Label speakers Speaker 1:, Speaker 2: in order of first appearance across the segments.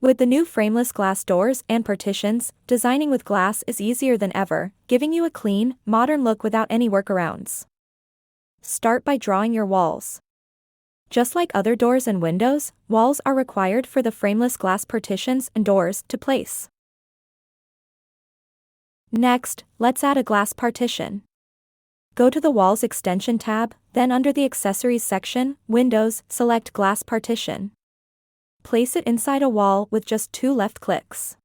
Speaker 1: With the new frameless glass doors and partitions, designing with glass is easier than ever, giving you a clean, modern look without any workarounds. Start by drawing your walls. Just like other doors and windows, walls are required for the frameless glass partitions and doors to place. Next, let's add a glass partition. Go to the Walls Extension tab, then under the Accessories section, Windows, select Glass Partition. Place it inside a wall with just 2 left clicks.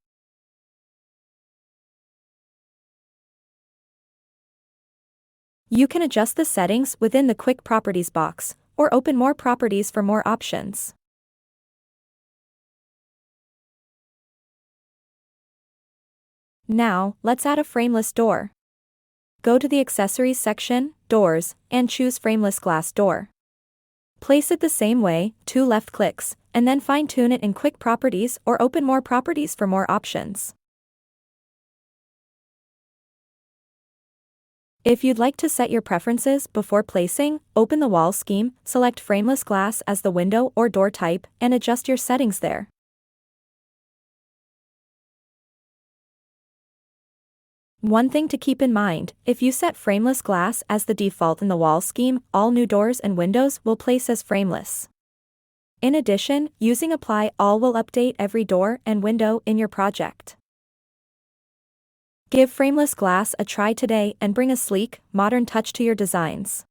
Speaker 1: You can adjust the settings within the Quick Properties box, or open more properties for more options. Now, let's add a frameless door. Go to the Accessories section, Doors, and choose Frameless Glass Door. Place it the same way, 2 left clicks, and then fine-tune it in Quick Properties or open more properties for more options. If you'd like to set your preferences before placing, open the wall scheme, select frameless glass as the window or door type, and adjust your settings there. One thing to keep in mind, if you set frameless glass as the default in the wall scheme, all new doors and windows will place as frameless. In addition, using Apply All will update every door and window in your project. Give frameless glass a try today and bring a sleek, modern touch to your designs.